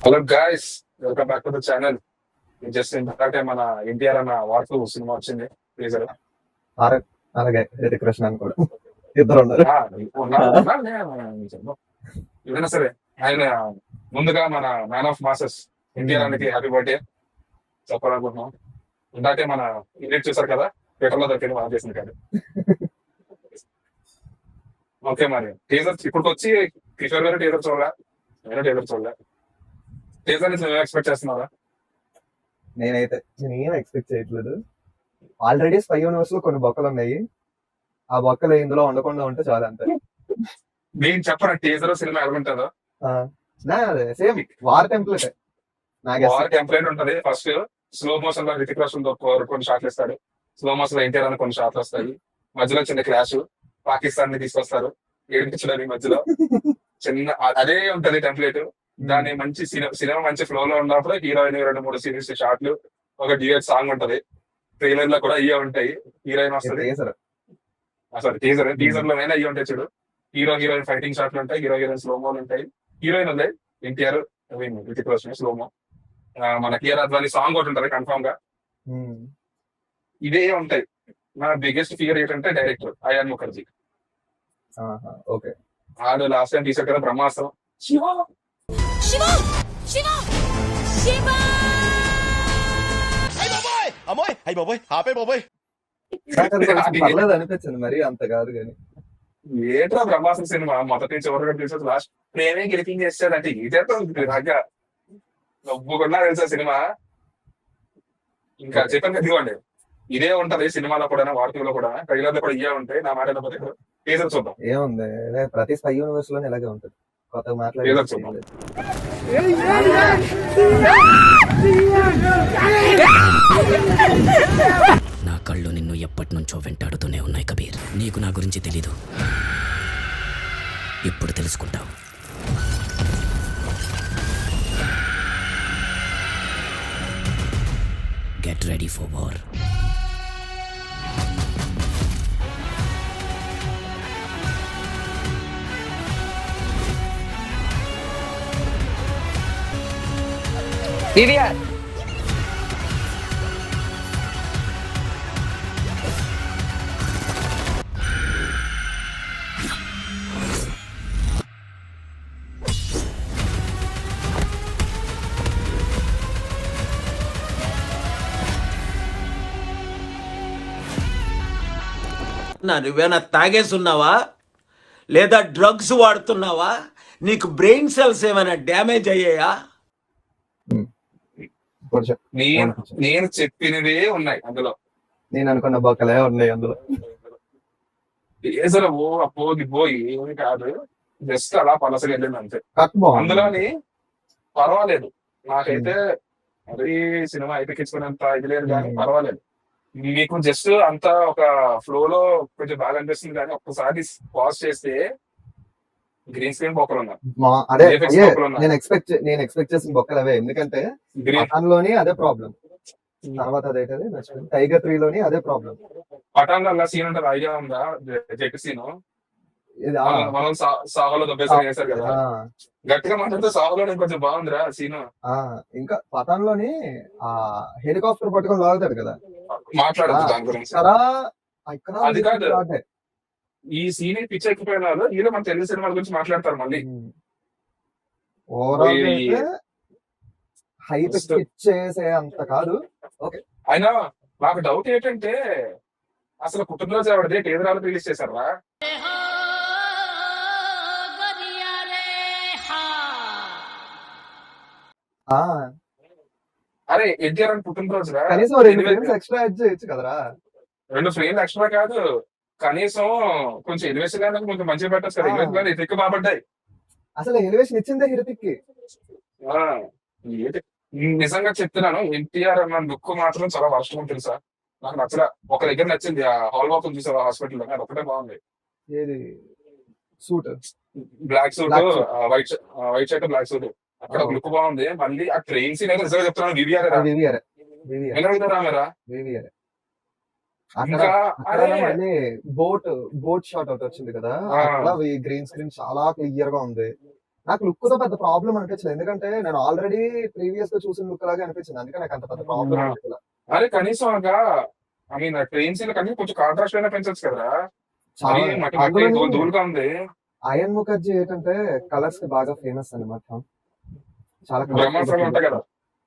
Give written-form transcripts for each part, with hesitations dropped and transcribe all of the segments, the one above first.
Hello guys, welcome back to the channel. Just ఇంతకంటే మన ఎన్టీఆర్ అన్న వార్తలు సినిమా వచ్చింది టీజర్. తారక్ అలాగే రితిక్ రోషన్ కూడా ఇద్దరు ఉన్నారు. ఏదైనా సరే ఆయన ముందుగా మన మ్యాన్ ఆఫ్ మాసెస్ ఎన్టీఆర్ అన్నకి హ్యాపీ బర్త్డే చెప్పాలనుకుంటున్నాం. ఇందాకే మన ఎడిట్ చూసారు కదా, ట్విట్టర్ లో దొరికింది మనం చేసిన కాదు. ఓకే, మరి టీజర్ ఇప్పుడు వచ్చి కిషోర్ గారు టీజర్ చూడలే, నేను టీజర్ చూడలే. టీజర్ నుంచి ఎక్స్పెక్ట్ చేస్తున్నారా? నేనైతే ఏం ఎక్స్పెక్ట్ చేయట్లేదు. ఆల్రెడీ స్పై యూనివర్స్ లో కొన్ని బొక్కలు ఉన్నాయి. ఆ బొక్కలు ఇందులో ఉండకుండా ఉంటే చాలా అంతే. నేను చెప్పను టీజర్ సినిమా ఎలా ఉంటుందో. సేమ్ వార్ టెంప్లెట్ టెంప్లెట్ ఉంటది. ఫస్ట్ స్లో మోషన్ లో రితిక్ రోషన్ కొన్ని షాట్లు ఇస్తాడు, స్లో మోషన్ లో ఎన్టీఆర్ అని కొన్ని షాట్లు వస్తాయి, మధ్యలో చిన్న క్లాష్, పాకిస్తాన్ ని తీసుకొస్తారు ఏడిపించడానికి మధ్యలో చిన్న అదే ఉంటది టెంప్లెట్. దాని మంచి సినిమా మంచి ఫ్లో లో ఉన్నప్పుడు హీరోయిన్ 2-3 సీరియస్ షాట్లు, ఒక డ్యూయట్ సాంగ్ ఉంటది. ట్రైలర్ లో కూడా ఇవే ఉంటాయి. హీరోయిన్ వస్తుంది, సారీ టీజర్ లో అయినా ఇవి ఉంటాయి చూడు. హీరోయిన్ ఫైటింగ్ షాట్లు ఉంటాయి, హీరోయిన్ స్లోమోలు ఉంటాయి. హీరోయిన్ ఉంది ఎన్టీఆర్, రితిక్ రోషన్ స్లోమో. మన కియారా అద్వానీ సాంగ్ ఒకటి ఉంటది కన్ఫర్మ్ గా. ఇవే ఉంటాయి. నా బిగ్గెస్ట్ ఫియర్ ఏంటంటే డైరెక్టర్ అయాన్ ముఖర్జీ. ఓకే, ఆడు లాస్ట్ టైం తీసాడు కదా బ్రహ్మాస్త్రం. శివ శివ శివ పర్లేదు అనిపించింది, మరి అంత కాదు కానీ. ఏంట్రా బ్రహ్మాస్త్రం సినిమా మొదటి నుంచి ఎవరిగా తీసాడు, లాస్ట్ ప్రేమే గెలిపింగ్ చేస్తాడు అంటే ఇదేతో రాగా నవ్వుకున్నా తెలుసా సినిమా. ఇంకా చెప్పాను కదా, ఇదిగోండి ఇదే ఉంటది సినిమాలో కూడా, వార్తల్లో కూడా, ట్రైలర్ లో కూడా ఇవే ఉంటాయి. నా మాట టీజర్ చూద్దాం. ఏముంది, ప్రతి స్పై యూనివర్స్ లోనే ఇలాగే ఉంటుంది. కొత్తగా టీజర్ చూద్దాం. నా కళ్ళు నిన్ను ఎప్పటి నుంచో వెంటాడుతూనే ఉన్నాయి కబీర్. నీకు నా గురించి తెలీదు, ఇప్పుడు తెలుసుకుంటావు. Get ready for war. నువ్వేనా తాగేస్తున్నావా లేదా డ్రగ్స్ వాడుతున్నావా? నీకు బ్రెయిన్ సెల్స్ ఏమైనా డ్యామేజ్ అయ్యాయా? నేను చెప్పినవే ఉన్నాయి అందులో. నేను అనుకున్న బొక్కలే ఉన్నాయి అందులో. టీజర్ పోయి ఏమి కాదు, జస్ట్ అలా పలసగా వెళ్ళింది అంతే. అందులోని పర్వాలేదు, నాకైతే అది సినిమా అయిపోయించుకునేంత ఇది లేదు కానీ పర్వాలేదు. మీకు జస్ట్ అంతా ఒక ఫ్లో లో కొంచెం బాగా అనిపిస్తుంది కానీ ఒక్కసారి పాజ్ చేస్తే గ్రీన్ స్క్రీన్ బొక్కలు ఉన్నాయి. నేను ఎక్స్పెక్ట్ చేసిన బొక్కలు అవే. ఎందుకంటే పఠాన్లోని అదే ప్రాబ్లం, తర్వాత అదేంటది టైగర్ 3 లోని అదే ప్రాబ్లం. పఠాన్ లో సీన్ ఉంటుంది, ఐడియా ఉందా? జెట్ సీన్ మనం సాహోలో దొబ్బేసారి చేశారు కదా, గట్టిగా మాట్లాడితే సాహోలో కొంచెం బాగుందిరా సీన్. ఇంకా పఠాన్లోని ఆ హెలికాప్టర్ పట్టుకొని లాగుతాడు కదా, మాట్లాడదు దాని గురించి. అది కాదు, ఈ సీన్ పిచ్చి ఎక్కిపోయిన వాళ్ళు ఈలో మన తెలుగు సినిమాల గురించి మాట్లాడతారు మళ్ళీ. ఓవరాల్ హైప్ చేసే అంత కాదు. అయినా నాకు డౌట్ ఏంటంటే అసలు పుట్టినరోజు ఎవరిదే టీజర్ రిలీజ్ చేశారా? అరే ఎన్టీఆర్ అని పుట్టినరోజు కనీసం 2 ఫ్రేమ్స్ ఎక్స్ట్రా యాడ్ చేయొచ్చు కదరా. 2 ఫ్రేమ్లు ఎక్స్ట్రా కాదు, కనీసం కొంచెం ఎలివేషన్ గానే కొంచెం మంచిగా పెట్టచ్చు కదా. ఎలివేషన్ గానీ హితిక్ బాగుపడ్డాయి. అసలు ఎలివేషన్ ఇచ్చిందే హితిక్ కి. నిజంగా చెప్తున్నాను, ఎన్టీఆర్ అన్న లుక్ మాత్రం చాలా వర్షం తెలుసా. నాకు నచ్చలా. ఒక దగ్గర నచ్చింది, ఆ హాల్ వాక్ చూసారు హాస్పిటల్, అది ఒకటే బాగుంది. ఏది suit, black suit, white shirt black suit, అక్కడ ఒక లుక్ బాగుంది. మళ్ళీ ఆ ట్రైన్ సీన్ అయితే నిజంగా చెప్తున్నాను వివిఆర్ బోట్ షాట్ ఒకటి వచ్చింది కదా, అట్లా గ్రీన్ స్క్రీన్ చాలా క్లియర్ గా ఉంది. నాకు లుక్ తో పెద్ద ప్రాబ్లం అనిపించలేదు, ఎందుకంటే నేను ఆల్రెడీ ప్రీవియస్ గా చూసిన లుక్ లాగా అనిపించింది, అందుకే నాకు అంత పెద్ద ప్రాబ్లం అనిపించలేదు. అరే కనీసం ఐ మీన్ ట్రైన్ సీన్ కనీసం కొంచెం కాంట్రాస్ట్ అయినా పెంచొచ్చు కదా. మరి మట్టి మట్టి దూలుగా ఉంది. అయన్ ముఖర్జీ ఏంటంటే కలర్స్ కి బాగా ఫేమస్ అనమాట, చాలా బ్రహ్మాస్త్రాలు ఉంటాయి కదా.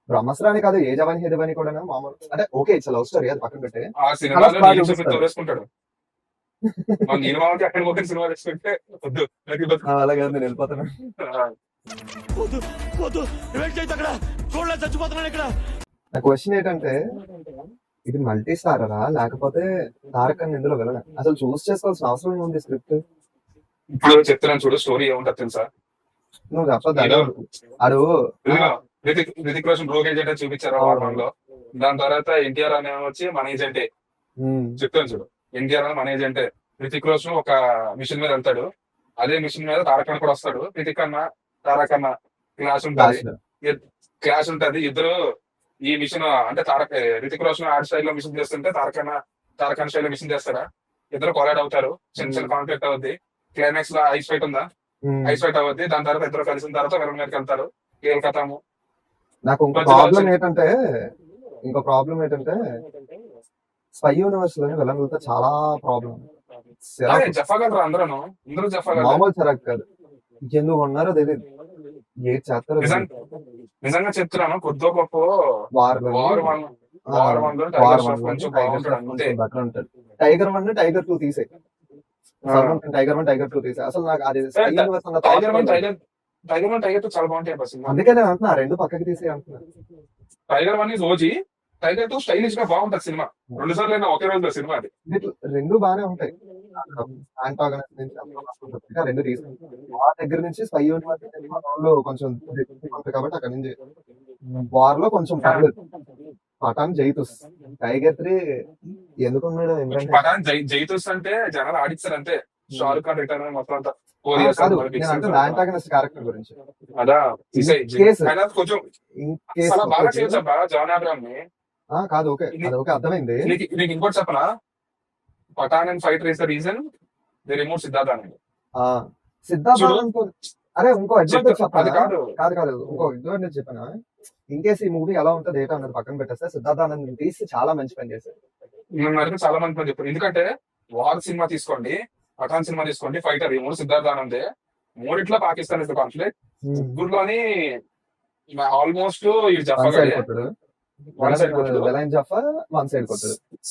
బ్రహ్మాస్త్ర అని కాదు, ఏ జవాని హే దివాని కూడా మామూలు, అంటే ఓకే ఇట్స్ లవ్ స్టోరీ, అది పక్కన పెట్టే ఆ సినిమాలో తోరేసుకుంటాడు. నేను మామూలుగా అక్కడ పోతే సినిమా తెచ్చుకుంటే వద్దు అలాగే నేను వెళ్ళిపోతాను. నా క్వశ్చన్ ఏంటంటే ఇది మల్టీ స్టారరా లేకపోతే తారక్ అని ఇందులో వెళ్ళను, అసలు చూస్ చేసుకోవాల్సిన అవసరం ఏముంది స్క్రిప్ట్? ఇప్పుడు చెప్తున్నాను చూడు, స్టోరీ ఏముంటుంది తెలుసా? నువ్వు చెప్పదు అడు రితిక్ రోషన్ బ్రోక్ ఏజెంట్ అని చూపించారు వారంలో. దాని తర్వాత ఎన్టీఆర్ అనే వచ్చి మన ఏజెంటే. చెప్తాను చూడు, ఎన్టీఆర్ అని మన ఏజెంటే. రితిక్ రోషన్ ఒక మిషన్ మీద వెళ్తాడు, అదే మిషన్ మీద తారక్ అన్న కూడా వస్తాడు. రితిక్ అన్న తారక్ అన్న క్లాస్ ఉంటది ఇద్దరు ఈ మిషన్ అంటే రితిక్ రోషన్ ఆర్ట్ స్టైల్ లో మిషన్ చేస్తుంటే తారక్ అన్న స్టైల్ లో మిషన్ చేస్తాడా, ఇద్దరు కొలాడ్ అవుతారు, చిన్న చిన్న కాన్ఫ్లిక్ట్ అవుద్ది. క్లైమాక్స్ లో ఐస్ ఫైట్ ఉందా, ఐస్ ఫైట్ అవుద్ది. దాని తర్వాత ఇద్దరు కలిసిన తర్వాత విలన్ మీదకి వెళ్తారు, కథము. నాకు ఇంకో ప్రాబ్లం ఏంటంటే స్పై యూనివర్స్ లోని విలన్లతో చాలా ప్రాబ్లం. చెప్పగలరా అందరూ చెప్పగలరు, మామూలు చిరాకు కాదు, ఎందుకు ఉన్నారో తెలియదు, ఏ చేస్తారో నిజంగా చెప్తున్నాను. కొద్దో గొప్ప టైగర్ 1 టైగర్ 2 తీసే, టైగర్ 1 టైగర్ 2 తీసే, అసలు నాకు అది టైగర్ 1 టైగర్ 2 చాలా బాగుంటాయి. అందుకే నేను అంటున్నా రెండు పక్కకి తీసే అంటున్నా. Tiger 1 is OG, tiger 2 stylish గా బాగుంటది సినిమా. 2 సార్లు ఒకే రోజులో సినిమా అది. రెండు బాగానే ఉంటాయి, రెండు తీసుకుంటాం. ఆ దగ్గర నుంచి స్పై యూనివర్స్ కొంచెం కాబట్టి అక్కడ నుంచి వార్ లో కొంచెం పర్లేదు. పఠాన్ జైతుస్, టైగర్ 3 ఎందుకున్నాడు? పఠాన్ జైతుస్ అంటే జనాలు ఆడిస్తారు అంతే. షారుఖ్ ఖాన్ రిటర్న్ మొత్తం అంతా క్యారెక్టర్ గురించి అదా కొంచెం బాగా చేయొచ్చు అబ్బా జాన్ అబ్రాహం ని. కాదు ఓకే అర్థమైంది. నీకు ఇంకోటి చెప్పనా, Pathaan and Fighter is the reason they remove Siddharth Anand. అరే ఇంకో అడ్వాంటేజ్ చెప్పాలి, కాదు ఇంకో అడ్వాంటేజ్ చెప్పనా, ఇన్ కేస్ ఈ మూవీ ఎలా ఉంటుంది ఏంటో అన్నది పక్కన పెట్టేస్తే సిద్ధార్థ్ ఆనంద్ తీసి చాలా మంచి పని చేశారు. చాలా మంది పని చెప్పారు, ఎందుకంటే వార్ సినిమా తీసుకోండి, పఠాన్ సినిమా తీసుకోండి, ఫైటర్ ఈ మూడు సిద్ధార్థ్ ఆనందే. మూడిట్లో పాకిస్తాన్ ఇస్ ద కాన్ఫ్లిక్ట్. ముగ్గురులోని almost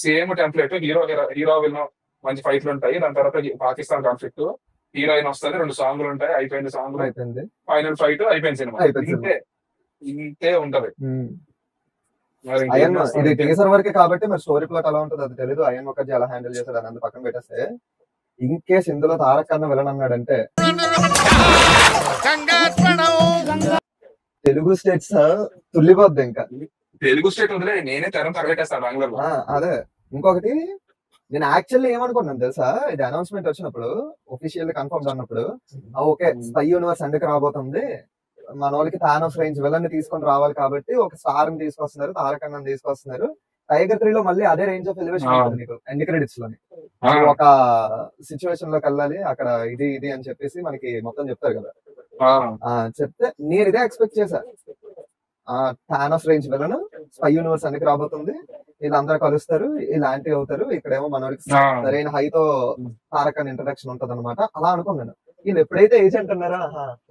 same template. Hero villain మంచి ఫైట్లు ఉంటాయి, దాని తర్వాత పాకిస్తాన్ కాన్ఫ్లిక్ట్, హీరోయిన్ వస్తుంది, 2 సాంగ్లు ఉంటాయి, అయిపోయింది సాంగ్, ఫైనల్ ఫైట్, అయిపోయింది సినిమా. ఇంతే ఉంటది. ఇది టీజర్ వరకే కాబట్టి మరి స్టోరీ ప్లాట్ ఎలా ఉంటుంది అది తెలియదు. అయన్ ముఖర్జీ ఎలా హ్యాండిల్ చేశాడు అని పక్కన పెట్టేస్తే, ఇన్ కేస్ ఇందులో తారక్ అన్న విలన్ అన్నాడంటే తెలుగు స్టేట్స్ తుల్లిపోద్ది. ఇంకా తెలుగు స్టేట్ వదిలే నేనే తెరం తరగట్టేస్తాను బెంగళూరు. అదే ఇంకొకటి నేను యాక్చువల్లీ ఏమనుకున్నాను తెలుసా, ఇది అనౌన్స్మెంట్ వచ్చినప్పుడు ఒఫీషియల్ కన్ఫర్మ్ అన్నప్పుడు, ఓకే స్పై యూనివర్స్ ఎందుకు రాబోతుంది, మన వాళ్ళకి థానోస్ రేంజ్ విలన్ తీసుకొని రావాలి కాబట్టి ఒక స్టార్ ని తీసుకొస్తున్నారు, తారక్ అన్నని తీసుకొస్తున్నారు. టైగర్ 3 లో మళ్ళీ అదే రేంజ్ ఆఫ్ ఎలివేషన్ ఉంటుంది మీకు ఎండ్ క్రెడిట్స్ లోని. ఒక సిచ్యువేషన్ లోకి వెళ్ళాలి, అక్కడ ఇది అని చెప్పేసి మనకి మొత్తం చెప్తారు కదా. చెప్తే నేను ఇదే ఎక్స్పెక్ట్ చేశా, Thanos range villain spy universe ఎందుకు రాబోతుంది, వీళ్ళందరూ కలుస్తారు, ఇలాంటివి అవుతారు, ఇక్కడేమో మనోడికి సరైన హైతో తారక్ అని ఇంట్రడక్షన్ ఉంటది అనమాట. అలా అనుకున్నాను. వీళ్ళు ఎప్పుడైతే ఏజెంట్ అన్నారా,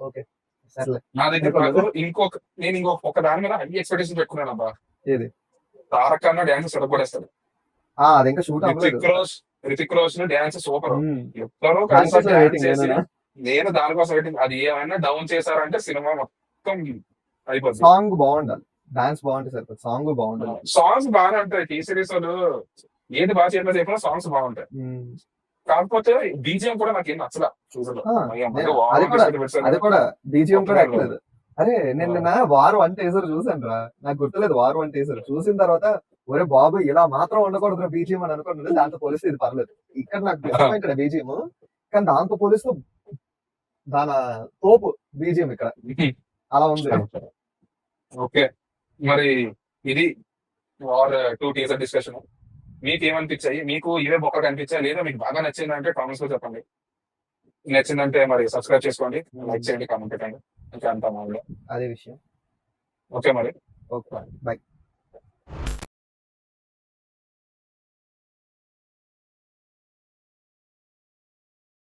ఓకే సర్లే. నేను ఇంకొక దాని మీద హై ఎక్స్పెక్టేషన్ పెట్టుకున్నాను అబ్బా. ఏది? తారక్ అన్న డాన్స్ సరిపడేస్తాడు. అది ఇంకా shoot Hrithik Roshan dance super. ఎప్పుడో నేను దానికోసం వెయిటింగ్. అది ఏమైనా డౌన్ చేశారంటే సినిమా మొత్తం అయిపోతుంది. సాంగ్ బాగుండాలి, డాన్స్ బాగుంటే సరిపోతుంది, సాంగ్ బాగుండాలి. సాంగ్స్ బాగానే ఉంటాయి, టీ సిరీస్ వాళ్ళు ఏది బాగా చేయట్లేదు చెప్పినా సాంగ్స్ బాగుంటాయి. కాకపోతే బీజిఎం కూడా నాకు ఏం నచ్చలా చూసదు. అది కూడా బీజిఎం కూడా ఎక్కలేదు. అరే నేను వార్ 1 టీజర్ చూసాను రా, నాకు గుర్తులేదు. వార్ 1 టీజర్ చూసిన తర్వాత ఒరే బాబు ఇలా మాత్రం ఉండకూడదు బీజిఎం అని అనుకున్నది. దాంతో పోలిస్తే ఇది పర్లేదు. ఇక్కడ నాకు డిసప్పాయింటెడ్ బీజిఎం, కానీ దాంతో పోలిస్తే దాని తోపు బీజిఎం ఇక్కడ అలా ఉంది. ఓకే, మరి ఇది వార్ 2 టీజర్ డిస్కషన్. మీకు ఏమనిపించాయి? మీకు ఇవే బొక్క కనిపించాయి లేదా మీకు బాగా నచ్చింది అంటే కామెంట్స్ లో చెప్పండి. నచ్చిందంటే మరి సబ్స్క్రైబ్ చేసుకోండి, లైక్ చేయండి, కామెంట్ పెట్టండి. ఇంకా అంతా మామూలు. అదే విషయం. ఓకే మరి. Okay, bye.